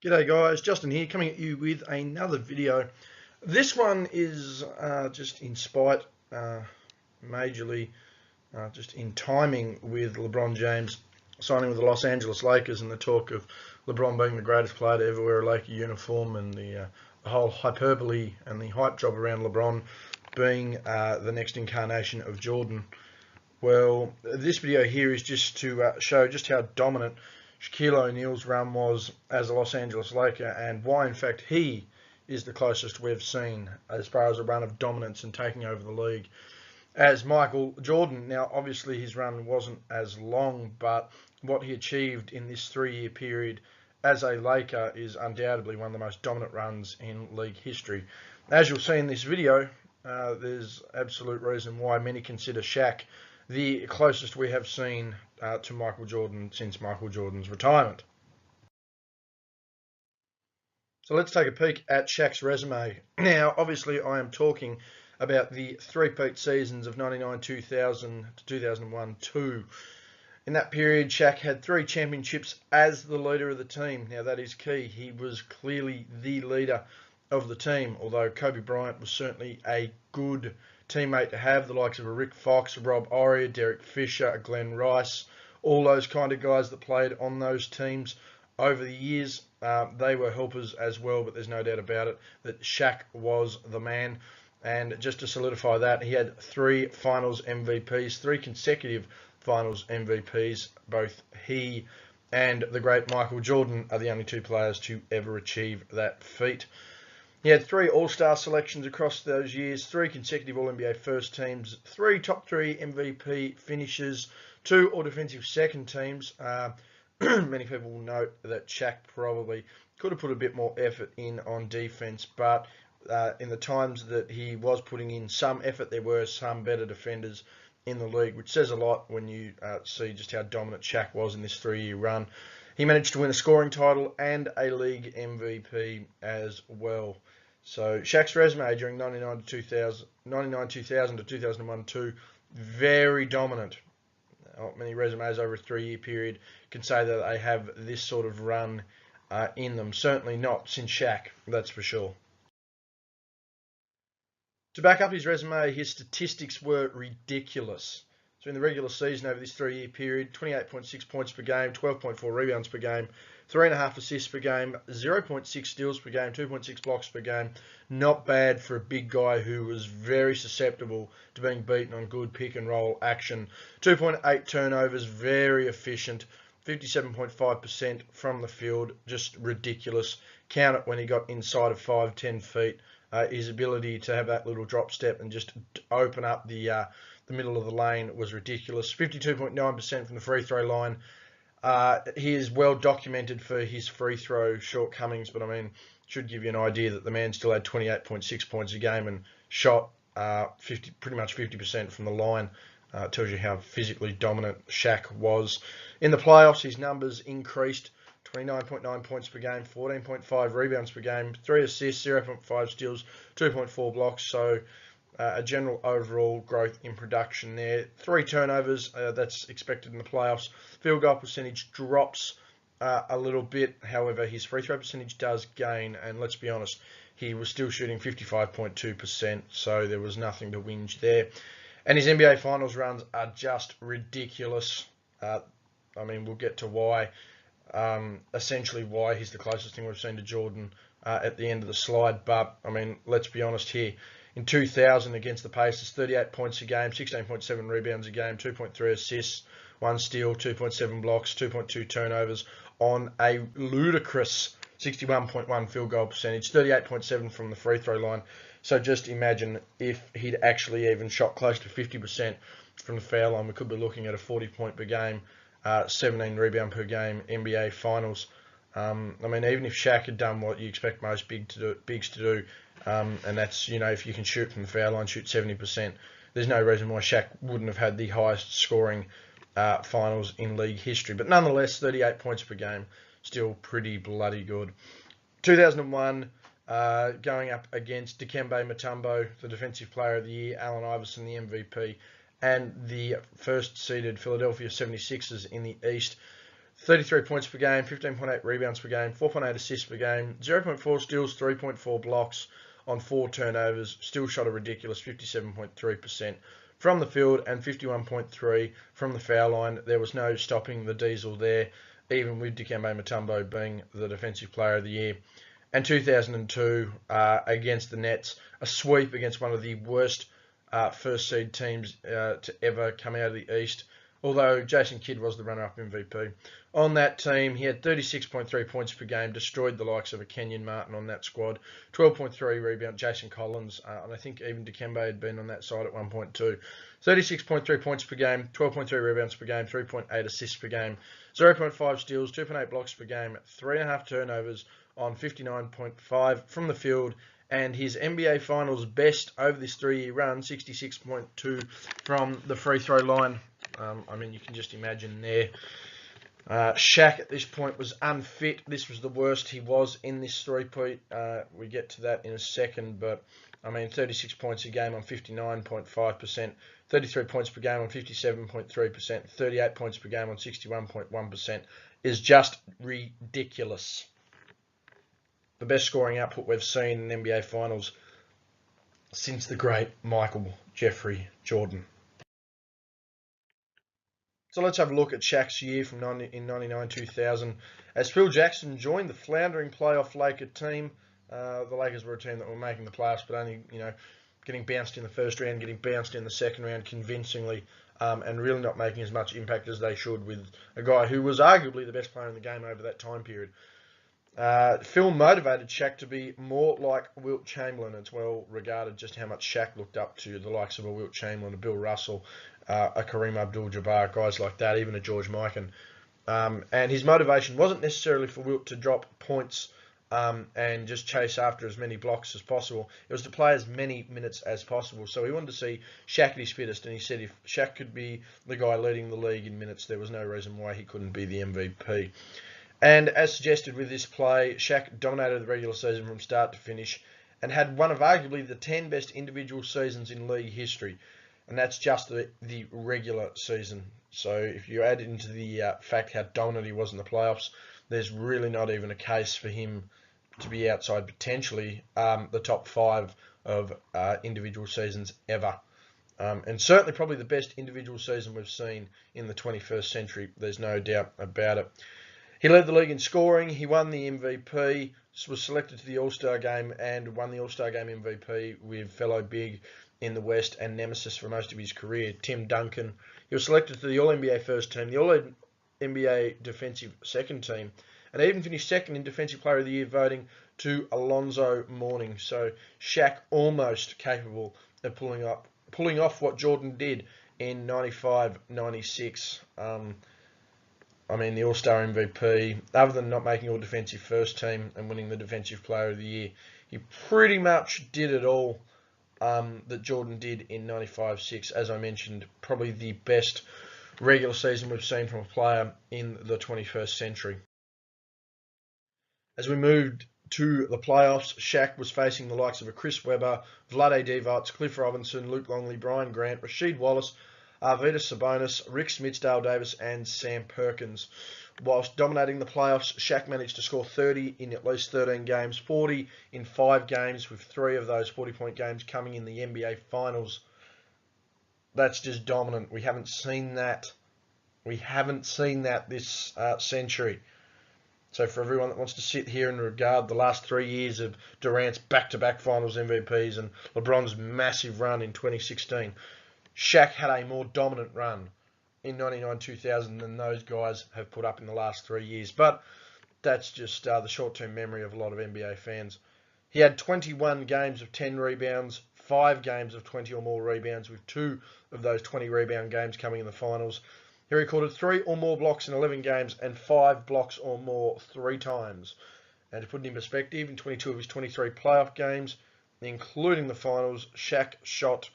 G'day guys, Justin here coming at you with another video. This one is just in spite, majorly just in timing with LeBron James signing with the Los Angeles Lakers and the talk of LeBron being the greatest player to ever wear a Laker uniform, and the whole hyperbole and the hype job around LeBron being the next incarnation of Jordan. Well, this video here is just to show just how dominant Shaquille O'Neal's run was as a Los Angeles Laker, and why in fact he is the closest we've seen as far as a run of dominance and taking over the league as Michael Jordan. Now obviously his run wasn't as long, but what he achieved in this 3-year period as a Laker is undoubtedly one of the most dominant runs in league history. As you'll see in this video, there's absolute reason why many consider Shaq the closest we have seen to Michael Jordan since Michael Jordan's retirement. So let's take a peek at Shaq's resume. Now, obviously, I am talking about the three-peat seasons of 99-2000 to 2001-2. In that period, Shaq had 3 championships as the leader of the team. Now, that is key. He was clearly the leader of the team, although Kobe Bryant was certainly a good teammate to have, the likes of a Rick Fox, a Rob Oria, Derek Fisher, a Glenn Rice, all those kind of guys that played on those teams over the years. They were helpers as well, but there's no doubt about it that Shaq was the man. And just to solidify that, he had 3 finals MVPs, 3 consecutive finals MVPs. Both he and the great Michael Jordan are the only 2 players to ever achieve that feat. He had 3 All-Star selections across those years, 3 consecutive All-NBA first teams, 3 top 3 MVP finishes, 2 All-Defensive second teams. Many people will note that Shaq probably could have put a bit more effort in on defense, but in the times that he was putting in some effort, there were some better defenders in the league, which says a lot when you see just how dominant Shaq was in this 3-year run. He managed to win a scoring title and a league MVP as well. So Shaq's resume during 99-2000 to 2001-2, very dominant. Not many resumes over a 3-year period can say that they have this sort of run in them. Certainly not since Shaq, that's for sure. To back up his resume, his statistics were ridiculous. So in the regular season over this 3-year period, 28.6 points per game, 12.4 rebounds per game, 3.5 assists per game, 0.6 steals per game, 2.6 blocks per game. Not bad for a big guy who was very susceptible to being beaten on good pick and roll action. 2.8 turnovers, very efficient. 57.5% from the field, just ridiculous. Count it when he got inside of 5-10 feet. His ability to have that little drop step and just open up the middle of the lane was ridiculous. 52.9% from the free throw line. He is well documented for his free throw shortcomings, but I mean, should give you an idea that the man still had 28.6 points a game and shot pretty much 50% from the line. Tells you how physically dominant Shaq was. In the playoffs, his numbers increased. 29.9 points per game, 14.5 rebounds per game, 3 assists, 0.5 steals, 2.4 blocks. So a general overall growth in production there. 3 turnovers, that's expected in the playoffs. Field goal percentage drops a little bit. However, his free throw percentage does gain. And let's be honest, he was still shooting 55.2%. So there was nothing to whinge there. And his NBA Finals runs are just ridiculous. I mean, we'll get to why. Essentially why he's the closest thing we've seen to Jordan at the end of the slide. But, I mean, let's be honest here. In 2000 against the Pacers, 38 points a game, 16.7 rebounds a game, 2.3 assists, 1 steal, 2.7 blocks, 2.2 turnovers on a ludicrous 61.1 field goal percentage, 38.7 from the free throw line. So just imagine if he'd actually even shot close to 50% from the foul line, we could be looking at a 40-point per game, 17 rebound per game NBA Finals. I mean, even if Shaq had done what you expect most bigs to do, and that's, you know, if you can shoot from the foul line, shoot 70%, there's no reason why Shaq wouldn't have had the highest scoring finals in league history. But nonetheless, 38 points per game, still pretty bloody good. 2001, going up against Dikembe Mutombo, the Defensive Player of the Year, Allen Iverson, the MVP, and the first-seeded Philadelphia 76ers in the East. 33 points per game, 15.8 rebounds per game, 4.8 assists per game, 0.4 steals, 3.4 blocks on 4 turnovers. Still shot a ridiculous 57.3% from the field and 51.3% from the foul line. There was no stopping the Diesel there, even with Dikembe Mutombo being the Defensive Player of the Year. And 2002 against the Nets, a sweep against one of the worst first seed teams to ever come out of the East, although Jason Kidd was the runner-up MVP. On that team, he had 36.3 points per game, destroyed the likes of a Kenyon Martin on that squad, 12.3 rebound, Jason Collins, and I think even Dikembe had been on that side at one point too. 36.3 points per game, 12.3 rebounds per game, 3.8 assists per game, 0.5 steals, 2.8 blocks per game, 3.5 turnovers on 59.5 from the field, and his NBA Finals best over this 3-year run, 66.2 from the free throw line. I mean, you can just imagine there. Shaq at this point was unfit. This was the worst he was in this three-peat. We get to that in a second, but I mean, 36 points a game on 59.5%, 33 points per game on 57.3%, 38 points per game on 61.1% is just ridiculous. The best scoring output we've seen in NBA Finals since the great Michael Jeffrey Jordan. So let's have a look at Shaq's year from in 99-2000. As Phil Jackson joined the floundering playoff Laker team, the Lakers were a team that were making the playoffs, but only, getting bounced in the first round, getting bounced in the second round convincingly, and really not making as much impact as they should with a guy who was arguably the best player in the game over that time period. Phil motivated Shaq to be more like Wilt Chamberlain. It's well regarded just how much Shaq looked up to the likes of a Wilt Chamberlain, a Bill Russell, a Kareem Abdul-Jabbar, guys like that, even a George Mikan. And his motivation wasn't necessarily for Wilt to drop points and just chase after as many blocks as possible. It was to play as many minutes as possible. So he wanted to see Shaq at his fittest, and he said if Shaq could be the guy leading the league in minutes, there was no reason why he couldn't be the MVP. And as suggested with this play, Shaq dominated the regular season from start to finish and had one of arguably the 10 best individual seasons in league history. And that's just the regular season. So if you add into the fact how dominant he was in the playoffs, there's really not even a case for him to be outside potentially the top 5 of individual seasons ever. And certainly probably the best individual season we've seen in the 21st century. There's no doubt about it. He led the league in scoring. He won the MVP, was selected to the All-Star game, and won the All-Star game MVP with fellow big in the West and nemesis for most of his career, Tim Duncan. He was selected to the All-NBA first team, the All-NBA defensive second team, and even finished second in Defensive Player of the Year voting to Alonzo Mourning. So Shaq almost capable of pulling off what Jordan did in 95-96. I mean, the All-Star MVP, other than not making All-Defensive first team and winning the Defensive Player of the Year, he pretty much did it all that Jordan did in 95-6. As I mentioned, probably the best regular season we've seen from a player in the 21st century. As we moved to the playoffs, Shaq was facing the likes of a Chris Webber, Vlade Divac, Cliff Robinson, Luke Longley, Brian Grant, Rasheed Wallace, Arvydas Sabonis, Rick Smitsdale Davis, and Sam Perkins. Whilst dominating the playoffs, Shaq managed to score 30 in at least 13 games, 40 in 5 games, with 3 of those 40-point games coming in the NBA Finals. That's just dominant. We haven't seen that. We haven't seen that this century. So for everyone that wants to sit here and regard the last 3 years of Durant's back-to-back Finals MVPs and LeBron's massive run in 2016, Shaq had a more dominant run in 99-2000 than those guys have put up in the last 3 years. But that's just the short-term memory of a lot of NBA fans. He had 21 games of 10 rebounds, 5 games of 20 or more rebounds, with 2 of those 20 rebound games coming in the finals. He recorded 3 or more blocks in 11 games and 5 blocks or more 3 times. And to put it in perspective, in 22 of his 23 playoff games, including the finals, Shaq shot...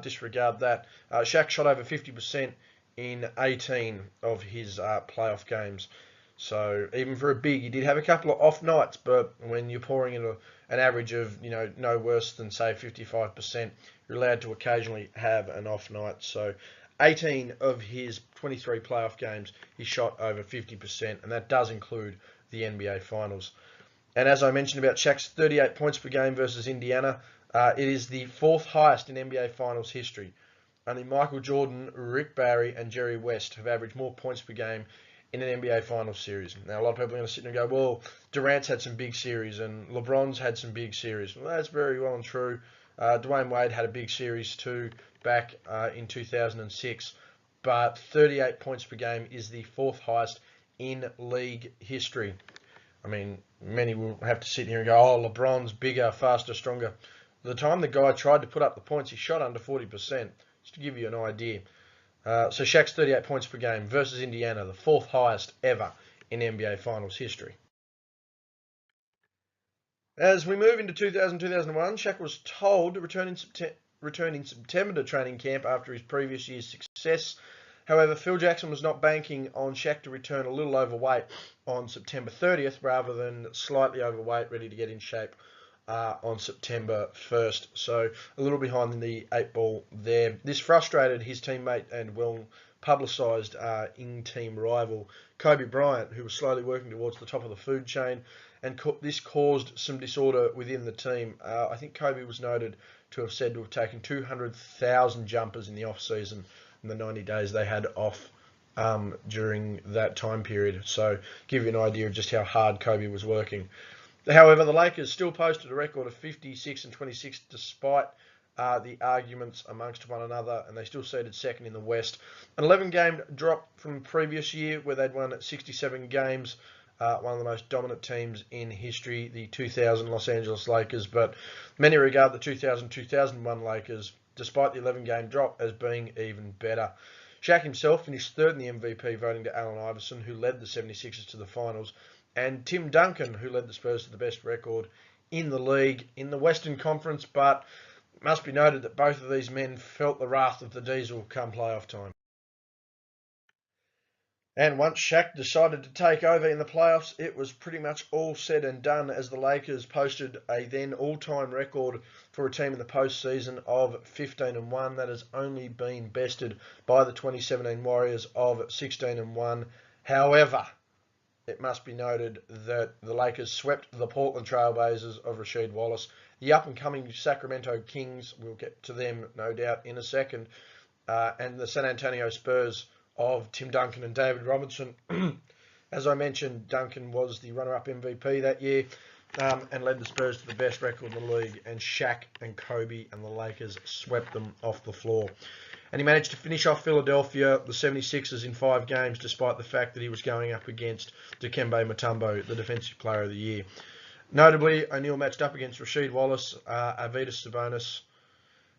disregard that. Shaq shot over 50% in 18 of his playoff games. So even for a big, he did have a couple of off nights, but when you're pouring in an average of, no worse than, say, 55%, you're allowed to occasionally have an off night. So 18 of his 23 playoff games, he shot over 50%, and that does include the NBA Finals. And as I mentioned about Shaq's 38 points per game versus Indiana, it is the 4th highest in NBA Finals history. Only Michael Jordan, Rick Barry, and Jerry West have averaged more points per game in an NBA Finals series. Now, a lot of people are going to sit there and go, well, Durant's had some big series, and LeBron's had some big series. Well, that's very well and true. Dwayne Wade had a big series too back in 2006. But 38 points per game is the 4th highest in league history. I mean, many will have to sit here and go, oh, LeBron's bigger, faster, stronger. The time the guy tried to put up the points, he shot under 40%, just to give you an idea. So Shaq's 38 points per game versus Indiana, the 4th highest ever in NBA Finals history. As we move into 2000-2001, Shaq was told to return in September to training camp after his previous year's success. However, Phil Jackson was not banking on Shaq to return a little overweight on September 30th rather than slightly overweight, ready to get in shape on September 1st. So a little behind the 8 ball there. This frustrated his teammate and well-publicised in-team rival Kobe Bryant, who was slowly working towards the top of the food chain, and this caused some disorder within the team. I think Kobe was noted to have said to have taken 200,000 jumpers in the off-season in the 90 days they had off during that time period. So give you an idea of just how hard Kobe was working. However, the Lakers still posted a record of 56-26 despite the arguments amongst one another, and they still seeded 2nd in the West. An 11-game drop from the previous year where they'd won 67 games. One of the most dominant teams in history, the 2000 Los Angeles Lakers, but many regard the 2000-2001 Lakers, despite the 11-game drop, as being even better. Shaq himself finished 3rd in the MVP voting to Allen Iverson, who led the 76ers to the finals, and Tim Duncan, who led the Spurs to the best record in the league in the Western Conference, but it must be noted that both of these men felt the wrath of the Diesel come playoff time. And once Shaq decided to take over in the playoffs, it was pretty much all said and done, as the Lakers posted a then all-time record for a team in the postseason of 15-1. That has only been bested by the 2017 Warriors of 16-1. However, it must be noted that the Lakers swept the Portland Trailblazers of Rasheed Wallace. The up-and-coming Sacramento Kings, we'll get to them no doubt in a second, and the San Antonio Spurs of Tim Duncan and David Robinson. As I mentioned, Duncan was the runner-up MVP that year and led the Spurs to the best record in the league, and Shaq and Kobe and the Lakers swept them off the floor. And he managed to finish off Philadelphia, the 76ers, in 5 games, despite the fact that he was going up against Dikembe Mutombo, the Defensive Player of the Year. Notably, O'Neal matched up against Rasheed Wallace, Arvydas Sabonis,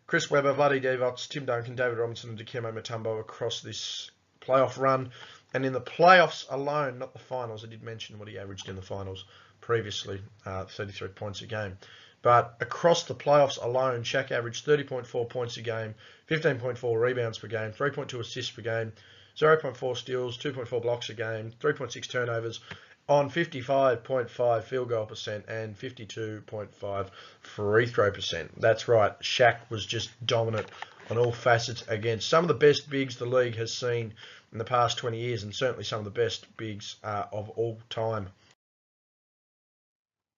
Chris Webber, Vlade Divac, Tim Duncan, David Robinson, and Dikembe Mutombo across this playoff run. And in the playoffs alone, not the finals, I did mention what he averaged in the finals previously, 33 points a game. But across the playoffs alone, Shaq averaged 30.4 points a game, 15.4 rebounds per game, 3.2 assists per game, 0.4 steals, 2.4 blocks a game, 3.6 turnovers on 55.5 field goal percent and 52.5 free throw percent. That's right, Shaq was just dominant on all facets against some of the best bigs the league has seen in the past 20 years, and certainly some of the best bigs of all time.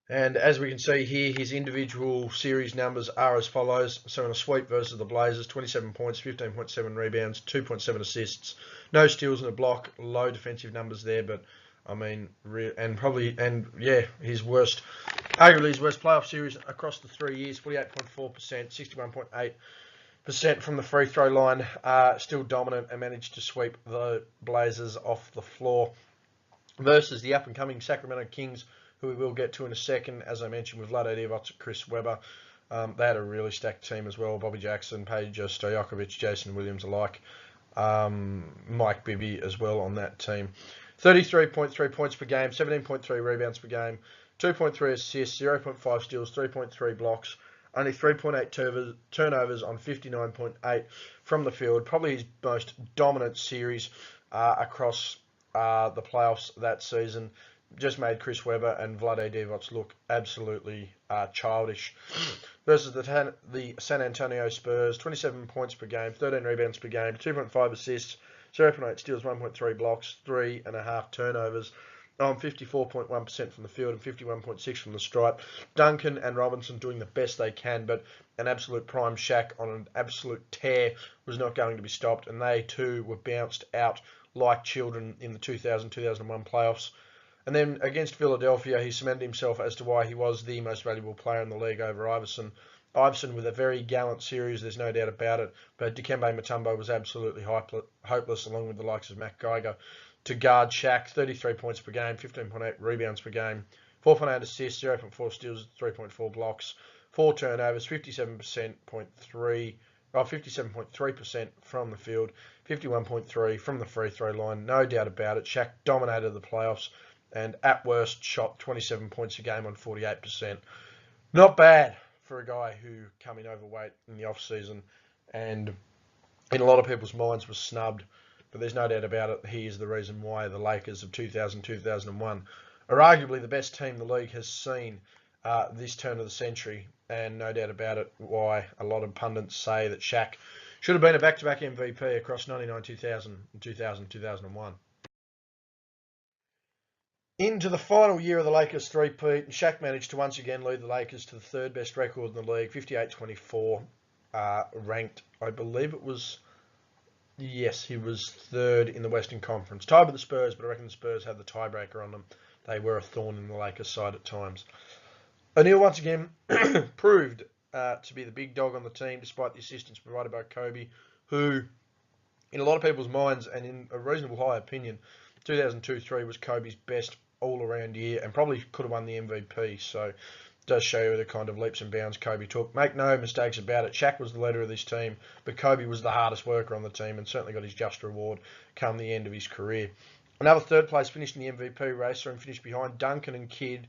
And as we can see here, his individual series numbers are as follows. So in a sweep versus the Blazers, 27 points, 15.7 rebounds, 2.7 assists, no steals and a block, low defensive numbers there, but I mean, arguably his worst playoff series across the 3 years, 48.4%, 61.8% from the free throw line, still dominant, and managed to sweep the Blazers off the floor. Versus the up-and-coming Sacramento Kings, who we will get to in a second, as I mentioned, with Vlade Divac and Chris Webber. They had a really stacked team as well. Bobby Jackson, Paige Stojakovic, Jason Williams alike. Mike Bibby as well on that team. 33.3 points per game, 17.3 rebounds per game, 2.3 assists, 0.5 steals, 3.3 blocks, only 3.8 turnovers on 59.8 from the field. Probably his most dominant series across the playoffs that season. just made Chris Webber and Vlade Divac look absolutely childish. Versus the San Antonio Spurs, 27 points per game, 13 rebounds per game, 2.5 assists, 0.8 steals, 1.3 blocks, 3.5 turnovers, on 54.1% from the field and 51.6% from the stripe. Duncan and Robinson doing the best they can, but an absolute prime Shaq on an absolute tear was not going to be stopped, and they too were bounced out like children in the 2000-2001 playoffs. And then against Philadelphia, he cemented himself as to why he was the most valuable player in the league over Iverson. Iverson with a very gallant series, there's no doubt about it, but Dikembe Mutombo was absolutely hopeless, along with the likes of Matt Geiger, to guard Shaq. 33 points per game, 15.8 rebounds per game, 4.8 assists, 0.4 steals, 3.4 blocks, 4 turnovers, 57.3% from the field, 51.3% from the free throw line. No doubt about it. Shaq dominated the playoffs and at worst shot 27 points a game on 48%. Not bad for a guy who came in overweight in the off-season and in a lot of people's minds was snubbed. But there's no doubt about it, he is the reason why the Lakers of 2000-2001 are arguably the best team the league has seen this turn of the century. And no doubt about it, why a lot of pundits say that Shaq should have been a back-to-back MVP across 99-2000 and 2000-2001. Into the final year of the Lakers three-peat, Shaq managed to once again lead the Lakers to the third best record in the league, 58-24, ranked, I believe it was, yes, he was third in the Western Conference. Tied with the Spurs, but I reckon the Spurs had the tiebreaker on them. They were a thorn in the Lakers' side at times. O'Neal once again proved to be the big dog on the team, despite the assistance provided by Kobe, who, in a lot of people's minds, and in a reasonable high opinion, 2002-03 was Kobe's best all-around year and probably could have won the MVP. So it does show you the kind of leaps and bounds Kobe took. Make no mistakes about it. Shaq was the leader of this team, but Kobe was the hardest worker on the team and certainly got his just reward come the end of his career. Another third place finished in the MVP race and finished behind Duncan and Kidd.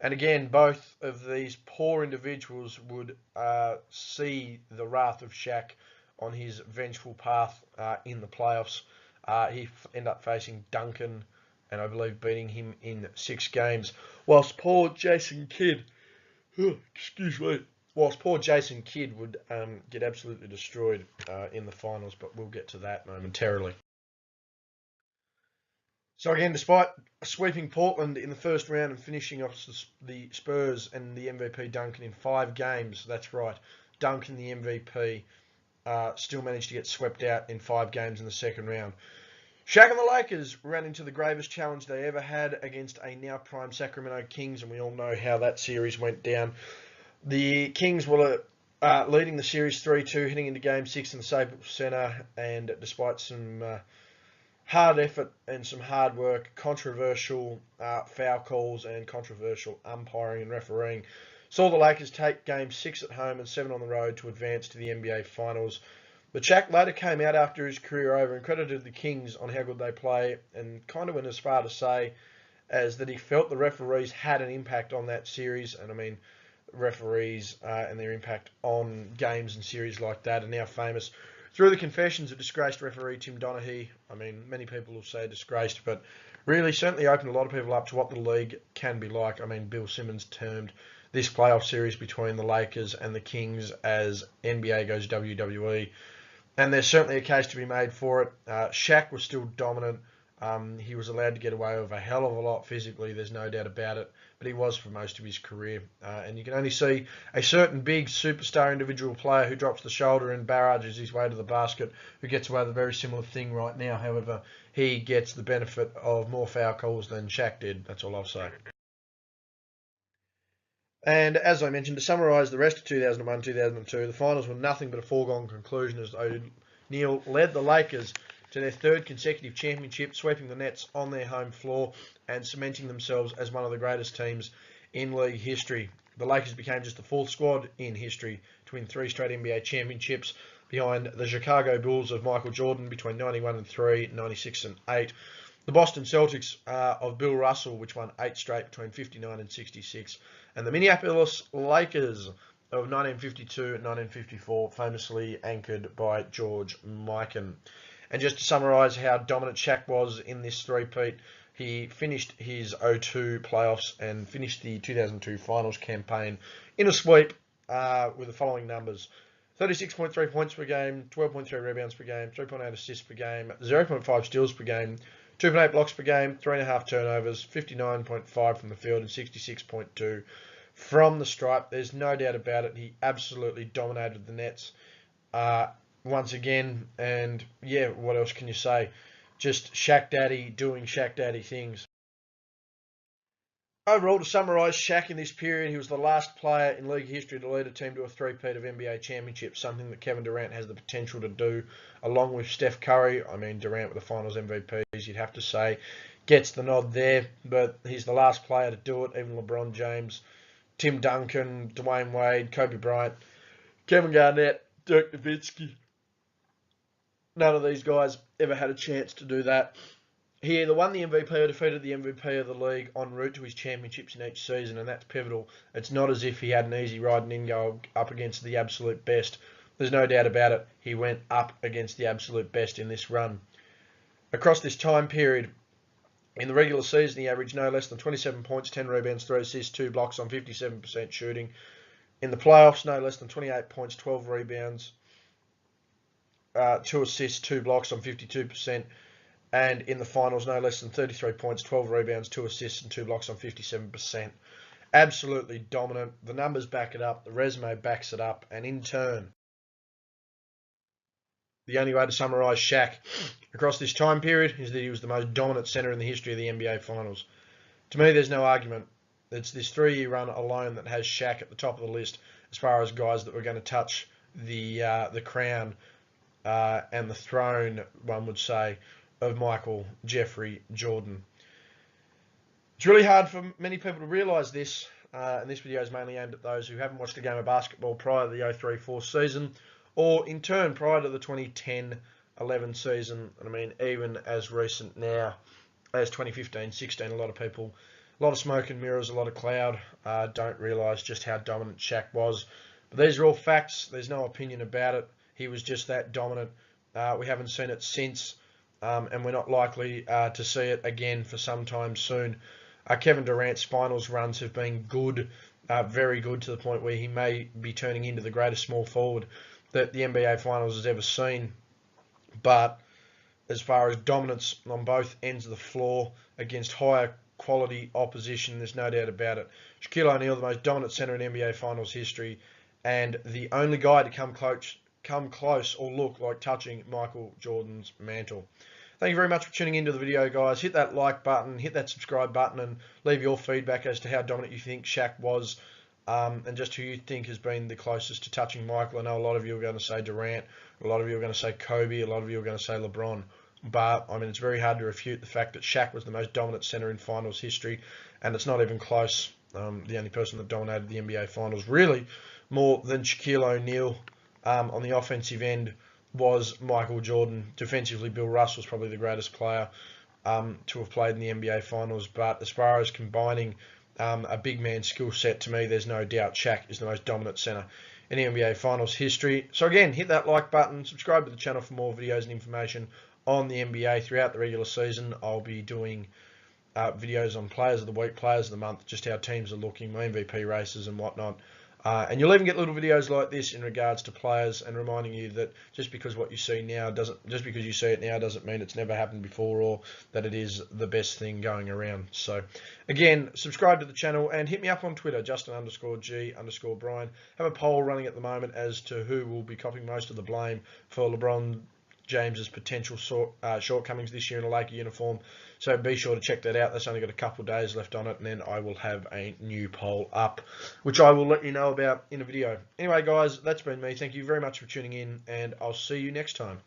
And again, both of these poor individuals would see the wrath of Shaq on his vengeful path in the playoffs. He ended up facing Duncan and I believe beating him in 6 games. Whilst poor Jason Kidd, would get absolutely destroyed in the finals, but we'll get to that momentarily. So again, despite sweeping Portland in the first round and finishing off the Spurs and the MVP Duncan in 5 games, that's right, Duncan the MVP still managed to get swept out in 5 games in the second round. Shaq and the Lakers ran into the gravest challenge they ever had against a now prime Sacramento Kings, and we all know how that series went down. The Kings were leading the series 3-2, heading into Game 6 in the Staples Center, and despite some hard effort and some hard work, controversial foul calls and controversial umpiring and refereeing, saw the Lakers take Game 6 at home and 7 on the road to advance to the NBA Finals. But Shaq later came out after his career over and credited the Kings on how good they play and kind of went as far to say as that he felt the referees had an impact on that series. And I mean, referees and their impact on games and series like that are now famous through the confessions of disgraced referee Tim Donaghy. I mean, many people will say disgraced, but really certainly opened a lot of people up to what the league can be like. I mean, Bill Simmons termed this playoff series between the Lakers and the Kings as NBA goes WWE. And there's certainly a case to be made for it. Shaq was still dominant. He was allowed to get away with a hell of a lot physically, there's no doubt about it, but he was for most of his career. And you can only see a certain big superstar individual player who drops the shoulder and barrages his way to the basket, who gets away with a very similar thing right now. However, he gets the benefit of more foul calls than Shaq did. That's all I'll say. And as I mentioned, to summarise the rest of 2001-2002, the finals were nothing but a foregone conclusion as O'Neal led the Lakers to their 3rd consecutive championship, sweeping the Nets on their home floor and cementing themselves as one of the greatest teams in league history. The Lakers became just the 4th squad in history to win 3 straight NBA championships behind the Chicago Bulls of Michael Jordan between 91-3, 96-8. The Boston Celtics of Bill Russell, which won 8 straight between 59 and 66. And the Minneapolis Lakers of 1952 and 1954, famously anchored by George Mikan. And just to summarise how dominant Shaq was in this three-peat, he finished his 02 playoffs and finished the 2002 finals campaign in a sweep with the following numbers. 36.3 points per game, 12.3 rebounds per game, 3.8 assists per game, 0.5 steals per game, 2.8 blocks per game, 3.5 turnovers, 59.5 from the field, and 66.2 from the stripe. There's no doubt about it. He absolutely dominated the Nets once again. And yeah, what else can you say? Just Shaq Daddy doing Shaq Daddy things. Overall, to summarise Shaq in this period, he was the last player in league history to lead a team to a three-peat of NBA championships, something that Kevin Durant has the potential to do, along with Steph Curry. I mean, Durant with the finals MVPs, you'd have to say, gets the nod there, but he's the last player to do it. Even LeBron James, Tim Duncan, Dwayne Wade, Kobe Bryant, Kevin Garnett, Dirk Nowitzki. None of these guys ever had a chance to do that. He either won the MVP or defeated the MVP of the league en route to his championships in each season, and that's pivotal. It's not as if he had an easy ride and in go up against the absolute best. There's no doubt about it. He went up against the absolute best in this run. Across this time period, in the regular season, he averaged no less than 27 points, 10 rebounds, 3 assists, 2 blocks on 57% shooting. In the playoffs, no less than 28 points, 12 rebounds, 2 assists, 2 blocks on 52%. And in the finals, no less than 33 points, 12 rebounds, 2 assists, and 2 blocks on 57%. Absolutely dominant. The numbers back it up. The resume backs it up. And in turn, the only way to summarise Shaq across this time period is that he was the most dominant centre in the history of the NBA Finals. To me, there's no argument. It's this 3-year run alone that has Shaq at the top of the list as far as guys that were going to touch the crown and the throne, one would say, of Michael Jeffrey Jordan. It's really hard for many people to realise this, and this video is mainly aimed at those who haven't watched a game of basketball prior to the 03-04 season, or in turn prior to the 2010-11 season, and I mean even as recent now as 2015-16. A lot of people, a lot of smoke and mirrors, a lot of cloud, don't realise just how dominant Shaq was. But these are all facts. There's no opinion about it. He was just that dominant. We haven't seen it since. And we're not likely to see it again for some time soon. Kevin Durant's finals runs have been good, very good, to the point where he may be turning into the greatest small forward that the NBA Finals has ever seen. But as far as dominance on both ends of the floor against higher quality opposition, there's no doubt about it. Shaquille O'Neal, the most dominant centre in NBA Finals history, and the only guy to come close or look like touching Michael Jordan's mantle. Thank you very much for tuning into the video, guys. Hit that like button, hit that subscribe button, and leave your feedback as to how dominant you think Shaq was, and just who you think has been the closest to touching Michael. I know a lot of you are going to say Durant, a lot of you are going to say Kobe, a lot of you are going to say LeBron. But, I mean, it's very hard to refute the fact that Shaq was the most dominant centre in finals history, and it's not even close. The only person that dominated the NBA Finals, really, more than Shaquille O'Neal on the offensive end, was Michael Jordan. Defensively, Bill Russ was probably the greatest player to have played in the NBA Finals. But as far as combining a big man skill set, to me, there's no doubt Shaq is the most dominant centre in the NBA Finals history. So again, hit that like button, subscribe to the channel for more videos and information on the NBA throughout the regular season. I'll be doing videos on players of the week, players of the month, just how teams are looking, my MVP races and whatnot. And you'll even get little videos like this in regards to players, and reminding you that just because what you see now just because you see it now doesn't mean it's never happened before, or that it is the best thing going around. So again, subscribe to the channel and hit me up on Twitter, Justin_G_Brian. Have a poll running at the moment as to who will be copying most of the blame for LeBron James's potential shortcomings this year in a Laker uniform. So be sure to check that out. That's only got a couple of days left on it, and then I will have a new poll up, which I will let you know about in a video. Anyway, guys, that's been me. Thank you very much for tuning in, and I'll see you next time.